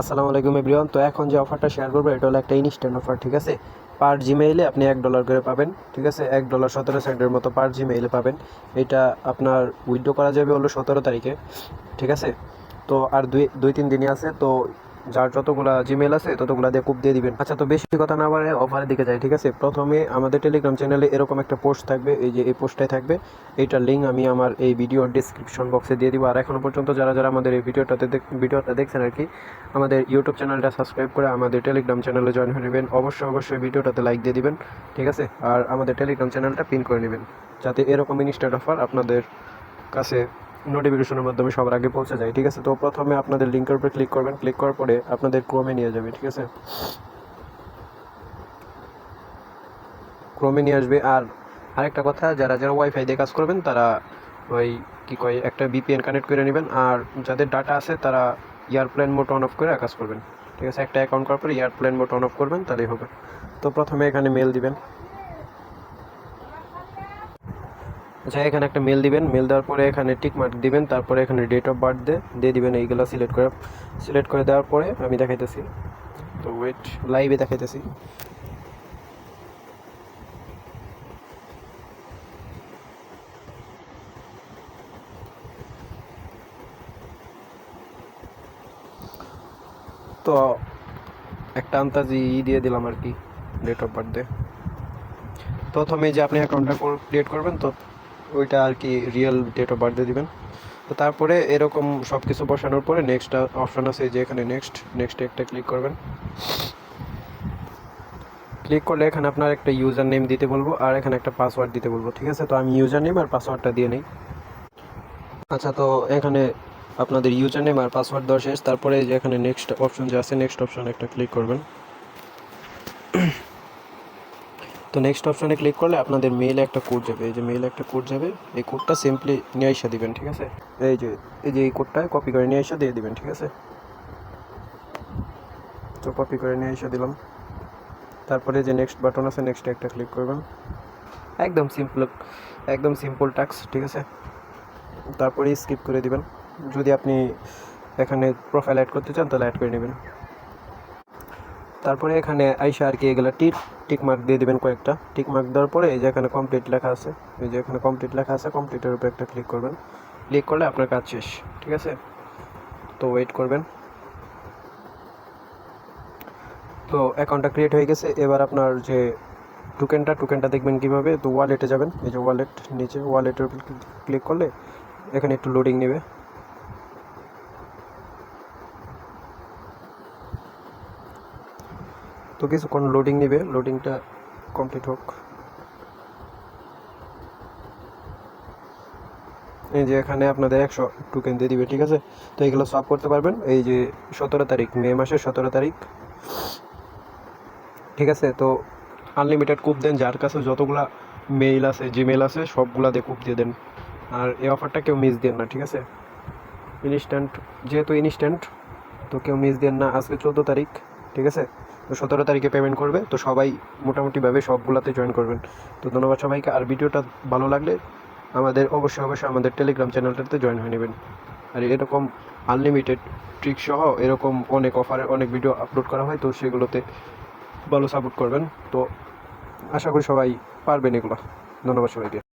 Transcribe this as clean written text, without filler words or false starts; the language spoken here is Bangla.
আসসালামু আলাইকুম এভরিওয়ান। তো এখন যে অফারটা শেয়ার করবো এটা হলো একটা ইনস্ট্যান্ট অফার, ঠিক আছে। পার জিমেইলে আপনি $1 করে পাবেন, ঠিক আছে। $1 17 সেন্টের মতো পার জিমেইলে পাবেন। এটা আপনার উইথড্র করা যাবে হলো 17 তারিখে, ঠিক আছে। তো আর দুই তিন দিনই আছে। তো যার যতগুলা জিমেল আছে ততগুলা দিয়ে কুপ দিয়ে দিবেন। আচ্ছা, তো বেশি কথা না বলে অফারের দিকে যাই, ঠিক আছে। প্রথমে আমাদের টেলিগ্রাম চ্যানেলে এরকম একটা পোস্ট থাকবে, এই যে এই পোস্টটাই থাকবে। এইটার লিঙ্ক আমি আমার এই ভিডিওর ডিসক্রিপশন বক্সে দিয়ে দিব। আর এখনও পর্যন্ত যারা যারা আমাদের এই ভিডিওটা দেখছেন আর কি, আমাদের ইউটিউব চ্যানেলটা সাবস্ক্রাইব করে আমাদের টেলিগ্রাম চ্যানেলে জয়েন হয়ে নেবেন। অবশ্যই ভিডিওটাতে লাইক দিয়ে দিবেন, ঠিক আছে। আর আমাদের টেলিগ্রাম চ্যানেলটা পিন করে নেবেন, যাতে এরকম ইনস্ট্যান্ট অফার আপনাদের কাছে নোটিফিকেশনের মাধ্যমে সবার আগে পৌঁছে যায়, ঠিক আছে। তো প্রথমে আপনাদের লিঙ্কের উপরে ক্লিক করবেন। ক্লিক করার পরে আপনাদের ক্রোমে নিয়ে যাবে, ঠিক আছে। ক্রোমে নিয়ে আসবে। আর আরেকটা কথা, যারা যারা ওয়াইফাই দিয়ে কাজ করবেন তারা ওই কী কয় একটা ভিপিএন কানেক্ট করে নেবেন। আর যাদের ডাটা আছে তারা এয়ারপ্লেন মোড অন অফ করে কাজ করবেন, ঠিক আছে। একটা অ্যাকাউন্ট করার পরে এয়ারপ্লেন মোড অন অফ করবেন, তাহলেই হবে। তো প্রথমে এখানে মেল দিবেন। আচ্ছা, এখানে একটা মেল দিবেন। মেল দেওয়ার পরে এখানে টিক মার্ক দিবেন। তারপরে এখানে ডেট অফ বার্থ দিয়ে দিবেন। এইগুলো সিলেক্ট করে দেওয়ার পরে আমি দেখাইতেছি। তো ওয়েট, লাইভে দেখাইতেছি। তো একটা আন্তাজি দিয়ে দিলাম আর কি, ডেট অফ বার্থ। প্রথমে যে আপনি অ্যাকাউন্টটা ক্রিয়েট করবেন, তো ওইটা আর কি রিয়েল ডেট অফ বার্থ দিবেন। তো তারপরে এরকম সব কিছু বসানোর পরে নেক্সট অপশান আছে, যে এখানে নেক্সটে একটা ক্লিক করবেন। ক্লিক করলে এখানে আপনার একটা ইউজার নেম দিতে বলবো, আর এখানে একটা পাসওয়ার্ড দিতে বলবো, ঠিক আছে। তো আমি ইউজার নেম আর পাসওয়ার্ডটা দিয়ে নিই। আচ্ছা, তো এখানে আপনাদের ইউজার নেম আর পাসওয়ার্ড দেওয়া শেষ। তারপরে যে এখানে নেক্সট অপশন যে আছে, নেক্সট অপশানে একটা ক্লিক করবেন। তো নেক্সট অপশানে ক্লিক করলে আপনাদের মেইলে একটা কোড যাবে। এই যে মেইলে একটা কোড যাবে, এই কোডটা সিম্পলি নিয়ে এসে দিবেন, ঠিক আছে। এই কোডটা কপি করে নিয়ে এসে দিয়ে দিবেন, ঠিক আছে। তো কপি করে নিয়ে এসে দিলাম। তারপরে যে নেক্সট বাটন আছে, নেক্সটে একটা ক্লিক করবেন। একদম সিম্পল টাস্ক, ঠিক আছে। তারপরে স্কিপ করে দিবেন। যদি আপনি এখানে প্রোফাইল অ্যাড করতে চান তাহলে অ্যাড করে নেবেন। তারপরে এখানে আইসা আর কি এগুলো টিক মার্ক দিয়ে দিবেন, কয়েকটা টিক মার্ক দেওয়ার পরে এই যে এখানে কমপ্লিট লেখা আছে, কমপ্লিটের উপরে একটা ক্লিক করবেন। ক্লিক করলে আপনার কাজ শেষ, ঠিক আছে। তো ওয়েট করবেন। তো অ্যাকাউন্টটা ক্রিয়েট হয়ে গেছে। এবার আপনার যে টোকেনটা দেখবেন কীভাবে। তো ওয়ালেটে যাবেন। এই যে ওয়ালেট, নিচে ওয়ালেটের উপর ক্লিক করলে এখানে একটু লোডিং নেবে। তো কিছুক্ষণ লোডিং নেবে, লোডিংটা কমপ্লিট হোক। এই যে এখানে আপনাদের 100 টোকেন দিয়ে দিবে, ঠিক আছে। তো এগুলো সব করতে পারবেন এই যে 17 তারিখ, মে মাসের 17 তারিখ, ঠিক আছে। তো আনলিমিটেড কূপ দেন, যার কাছে যতগুলা মেইল আছে, জিমেল আছে, সবগুলা দিয়ে কূপ দিয়ে দেন। আর এই অফারটা কেউ মিস দেন না, ঠিক আছে। যেহেতু ইনস্ট্যান্ট, তো কেউ মিস দেন না। আজকে 14 তারিখ, ঠিক আছে। তো 17 তারিখে পেমেন্ট করবে। তো সবাই মোটামুটিভাবে সবগুলাতে জয়েন করবেন। তো ধন্যবাদ সবাইকে। আর ভিডিওটা ভালো লাগলে অবশ্যই আমাদের টেলিগ্রাম চ্যানেলটাতে জয়েন হয়ে নেবেন। আর এরকম আনলিমিটেড ট্রিক সহ এরকম অনেক অফারে অনেক ভিডিও আপলোড করা হয়, তো সেগুলোতে ভালো সাপোর্ট করবেন। তো আশা করি সবাই পারবেন এগুলো। ধন্যবাদ সবাইকে।